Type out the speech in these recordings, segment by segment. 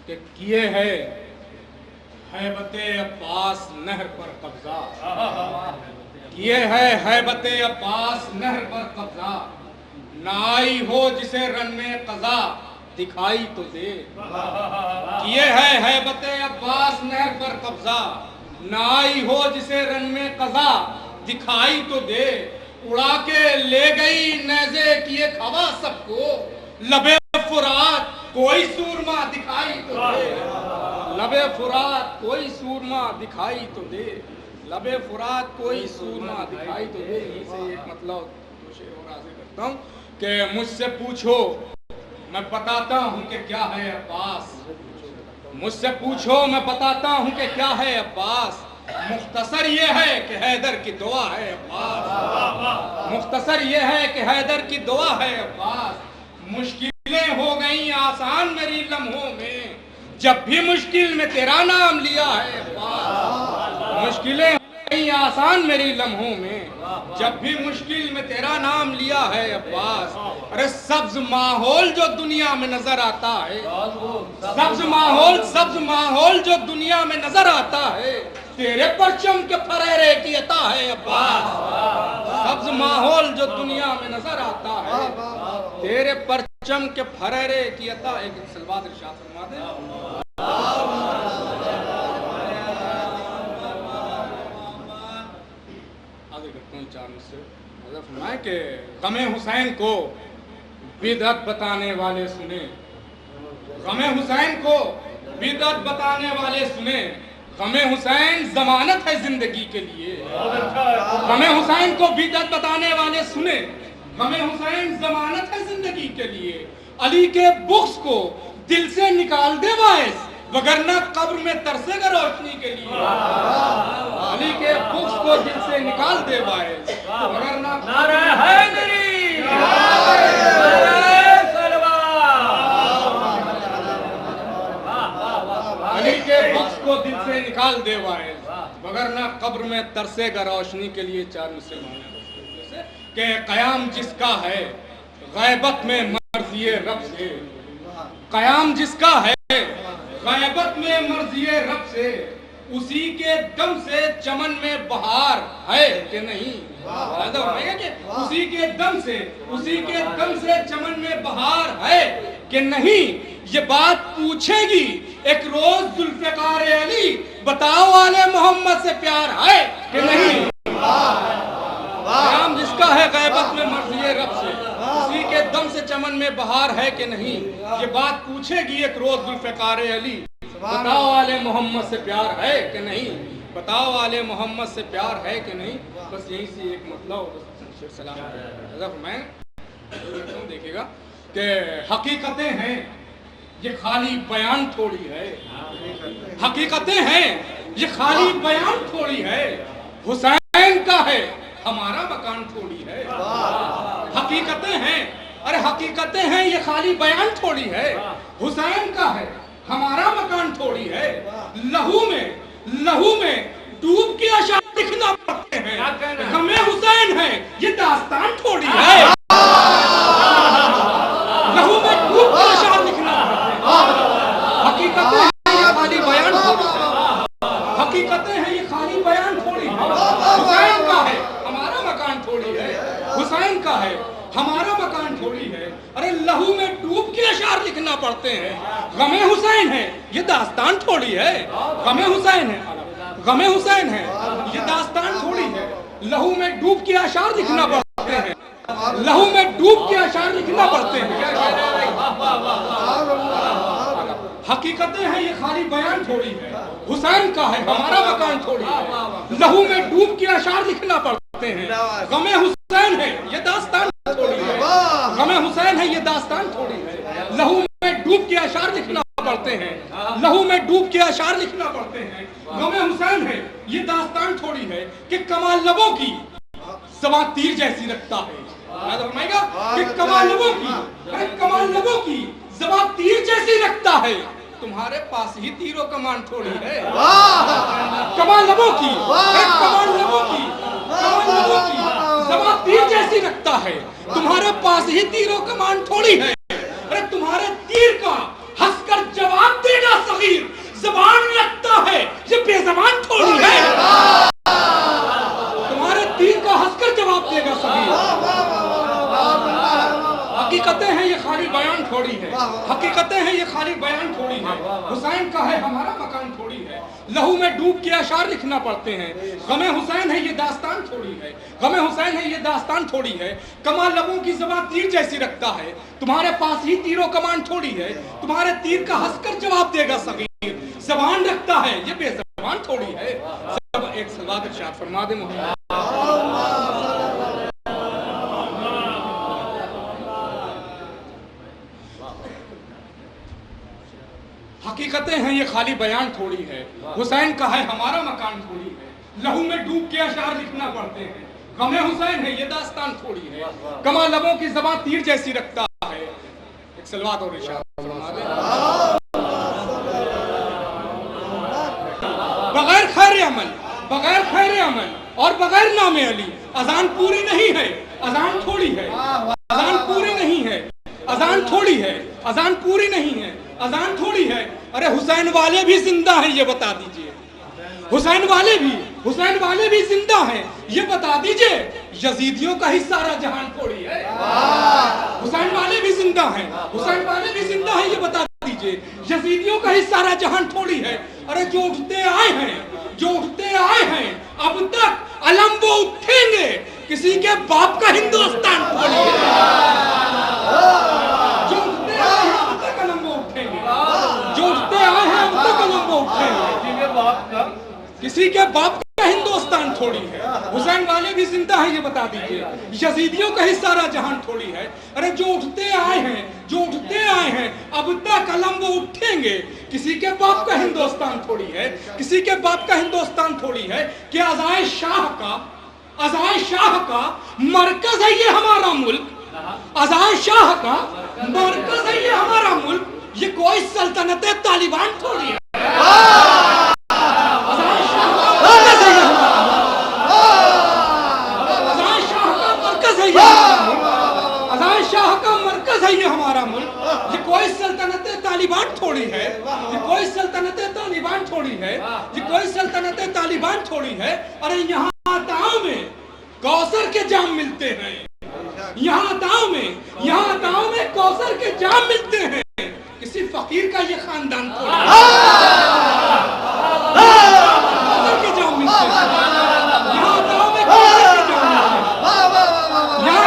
कि किए है हैबते अब्बास नहर पर कब्जा, किए है हैबते अब्बास नहर पर कब्जा, ना आई हो जिसे रन में कज़ा दिखाई तो दे। किए है हैबते अब्बास नहर पर कब्जा, ना आई हो जिसे रन में कज़ा दिखाई तो दे। उड़ा के ले गई नेज़े किए खवा सबको, लबे फुरात कोई सूरमा दिखाई तो दे। लबे फुरात कोई सूरमा दिखाई तो दे, लबे फुरात कोई सूरमा दिखाई तो दे। इसे एक मतलब शेर और आगे करता हूँ कि मुझसे पूछो मैं बताता हूँ कि क्या है अब्बास, मुझसे पूछो मैं बताता हूँ कि क्या है अब्बास। मुख्तसर ये है कि हैदर की दुआ है अब्बास, मुख्तसर ये है कि हैदर की दुआ है अब्बास। मुश्किलें हो गई आसान मेरी लम्हों में, जब भी मुश्किल में तेरा नाम लिया है अब्बास। मुश्किलें हो गई आसान मेरी लम्हों में, जब भी मुश्किल में तेरा नाम लिया है अब्बास। अरे सब्ज माहौल जो दुनिया में नजर आता है, सब्ज माहौल जो दुनिया में नजर आता है, तेरे परचम के फरेरे की अता है अब्बास। सब्ज माहौल जो दुनिया में नजर आता है, तेरे परचम के फरेरे की अता। एक सलवात इरशाद फरमा दे। आगे करता हूँ चार मुझसे फरमाए कि गमे हुसैन को बिदअत बताने वाले सुने, गमे हुसैन को बिदअत बताने वाले सुने। गमे हुसैन जमानत है जिंदगी के लिए, गमे हुसैन को बिदअत बताने वाले सुने। गमे हुसैन जमानत है जिंदगी के लिए। अली के बुग़्ज़ को दिल से निकाल दे वाइस, वगरना कब्र में तरसेगा रोशनी के लिए। अली के बुग़्ज़ को दिल से निकाल दे वाइस, वगरना नारे हैदरी, अली के बुग़्ज़ को दिल से निकाल दे वाइस, वगरना कब्र में तरसेगा रोशनी के लिए। चार मुसलमान के क़याम जिसका है गैबत में मर्ज़िए रब से, क़याम जिसका है गैबत में मर्ज़िए रब से, उसी के दम से चमन में बहार है कि नहीं। उसी के दम से चमन में बहार है कि नहीं। ये बात पूछेगी एक रोज जुल्फ़िकार अली, बताओ वाले मोहम्मद से प्यार है कि नहीं। क़याम जिसका है गैबत में मर्ज़िए रब से, उसी के दम से चमन में बहार है कि नहीं। ये बात पूछेगी एक रोज जुल्फ़िकार अली, बताओ वाले मोहम्मद से प्यार है कि नहीं। बताओ वाले मोहम्मद से प्यार है कि नहीं। बस यही से एक मतलब सलाम मैं देखिएगा कि हकीकतें हैं ये खाली बयान थोड़ी है, हकीकतें हैं ये खाली बयान थोड़ी है। हुसैन का है हमारा मकान थोड़ी है। हकीकतें हैं, अरे हकीकतें हैं ये खाली बयान थोड़ी है। हुसैन का है हमारा मकान थोड़ी है। लहू में डूब के अशार लिखना पड़ते हैं। गमे हुसैन है ये दास्तान थोड़ी है। लहू में डूब के अशार लिखना पड़ते हैं। हकीकतें हैं ये खाली बयान थोड़ी है। हकीकतें हैं ये खाली बयान थोड़ी है। हुसैन का है हमारा मकान थोड़ी है। हुसैन का है हमारा मकान थोड़ी है। अरे लहू में डूब के अशार लिखना पड़ते हैं। गमे हुसैन है ये दास्तान थोड़ी है। गमे हुसैन है, गमे हुसैन है ये दास्तान थोड़ी है। लहू में डूब के अशार लिखना पड़ते हैं। लहू में डूब के अशार लिखना पड़ते हैं। हकीकतें हैं ये खाली बयान थोड़ी है। हुसैन का है हमारा मकान थोड़ी है। लहू में डूब के अशार लिखना पड़ते हैं। गमे हुसैन है ये दास्तान थोड़ी है। गमे हुसैन है ये दास्तान थोड़ी है। लहू में डूब के अशार लिखना पड़ते हैं। लहू में डूब के अशार लिखना पड़ते हैं। गमे हुसैन है ये दास्तान थोड़ी है कि कमाल लबों की ज़बां तीर जैसी रखता है। कि कमाल लबों की, अरे कमाल लबों की ज़बां तीर जैसी रखता है। तुम्हारे पास ही तीरों कमान थोड़ी है। कमाल लबों की, कमाल लबों की, कमाल लबों की ज़बां तीर जैसी रखता है। तुम्हारे पास ही तीरों कमान थोड़ी है। अरे तुम्हारे तीर का हंसकर जवाब देना हकीकतें हैं ये खाली बयान थोड़ी है, हुसैन का है हमारा मकान थोड़ी है, लहू में डूब के अशार लिखना पड़ते हैं, गमे हुसैन है ये दास्तान थोड़ी है, गमे हुसैन है ये दास्तान थोड़ी है, कमाल लबों की ज़बान तीर जैसी रखता है, तुम्हारे पास ही तीरों कमान थोड़ी है, तुम्हारे तीर का हंसकर जवाब देगा सगीर, ज़बान रखता है ये बेज़बान थोड़ी है। सब एक सलावत इरशाद फरमा दे मोहम्मद। हकीकतें हैं ये खाली बयान थोड़ी है, हुसैन का है हमारा मकान थोड़ी है, लहू में डूब के अशार लिखना पड़ते हैं, गमे हुसैन है ये दास्तान थोड़ी है, कमा लबों की ज़बान तीर जैसी रखता है। एक सलवात और इरशाद फरमा दे। बगैर खैर अमल, बगैर खैर अमल और बगैर नामे अली अजान पूरी नहीं है, अजान थोड़ी है, अजान पूरी नहीं है, अजान थोड़ी है, अजान पूरी नहीं है, अजान थोड़ी है। अरे हुसैन वाले भी जिंदा हैं ये बता दीजिए, हुसैन वाले भी जिंदा हैं ये बता दीजिए, यजीदियों का ही सारा जहान थोड़ी है। हुसैन वाले भी जिंदा हैं, हुसैन वाले भी जिंदा हैं ये बता दीजिए, यजीदियों का ही सारा जहान थोड़ी है। अरे जो उठते आए हैं, जो उठते आए हैं अब तक अलम वो उठेंगे, किसी के बाप का हिंदुस्तान थोड़ी है। जो उठते आए हैं अब तक अलम वो उठेंगे, जो उठते आए हैं अब तक अलम वो उठेंगे, किसी के बाप का हिंदुस्तान थोड़ी है। हुसैन वाले भी जिंदा हैं ये बता दीजिए, यजीदियों का ही सारा जहान थोड़ी है। अरे जो उठते आए हैं, जो उठते आए हैं अब तक अलम वो उठेंगे, किसी के बाप का हिंदुस्तान थोड़ी है, किसी के बाप का हिंदुस्तान थोड़ी है। कि अज़ाए शाह का मरकज है ये हमारा मुल्क, अज़ाए शाह का मरकज है ये हमारा मुल्क, ये कोई सल्तनत तालिबान थोड़ी है। अज़ाए शाह का मरकज है ये हमारा मुल्क, ये कोई सल्तनत तालिबान थोड़ी है, ये कोई सल्तनत तालिबान थोड़ी है, ये कोई सल्तनत तालिबान थोड़ी है। अरे यहाँ ताओ में कौसर के जाम मिलते हैं, यहाँ ताओ में कौसर के जाम मिलते हैं, किसी फकीर का ये खानदान थोड़ी है। कौसर के जाम मिलते हैं, यहाँ ताओ में कौसर के जाम मिलते हैं, यहाँ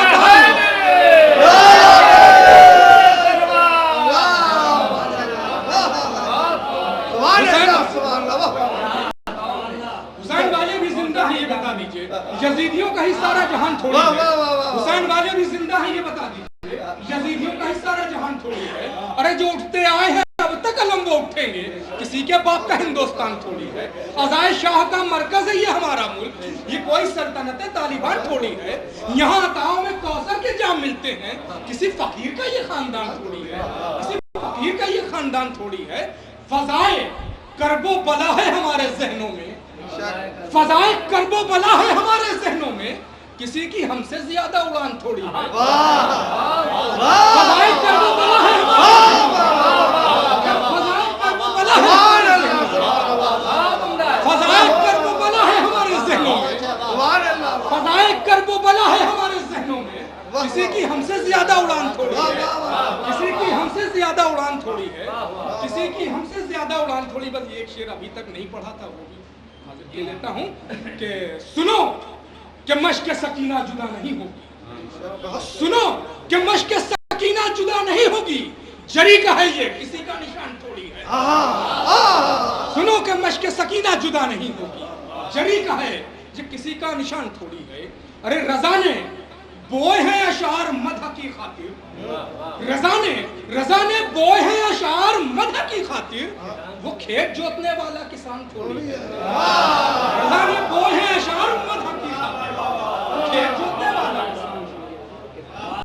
हुसैन वाले भी जिंदा हैं ये बता दीजिए, यजीदियों का ही सारा जहान थोड़ी है। हुसैन वाले भी जिंदा हैं ये बता दीजिए, यजीदियों का ही सारा जहान थोड़ी है। अरे जो उठते आए हैं अब तक अलम वो उठेंगे, किसी के बाप का हिंदुस्तान थोड़ी है। अज़ाए शाह का मरकज है ये हमारा मुल्क, ये कोई सल्तनत तालिबान थोड़ी है। यहाँ अताओं में कौसर के जाम मिलते हैं, किसी फकीर का ये खानदान थोड़ी है, किसी फकीर का ये खानदान थोड़ी है। फजाए करबो बला है हमारे जहनों में, फजाए करबो बला है हमारे जहनों में, किसी की हमसे ज्यादा उड़ान थोड़ी है। फजाए करबो बला है किसी की हमसे ज्यादा उड़ान थोड़ी है, किसी की हमसे ज्यादा उड़ान थोड़ी है, किसी की हमसे ज्यादा उड़ान थोड़ी। बस एक शेर अभी तक नहीं पढ़ा था, वो भी हाजिर कर लेता हूँ कि सुनो कि मश्क सकीना जुदा नहीं होगी, सुनो कि मश्क सकीना जुदा नहीं होगी, जरी का है ये किसी का निशान थोड़ी है। सुनो कि मश्क सकीना जुदा नहीं होगी, जरी का है ये किसी का निशान थोड़ी है। अरे रजा ने बोए हैं अशार मदह की खातिर, रजा ने बोए हैं अशार मदह की खातिर, वो खेत जोतने वाला किसान थोड़ी है। रजा ने बोए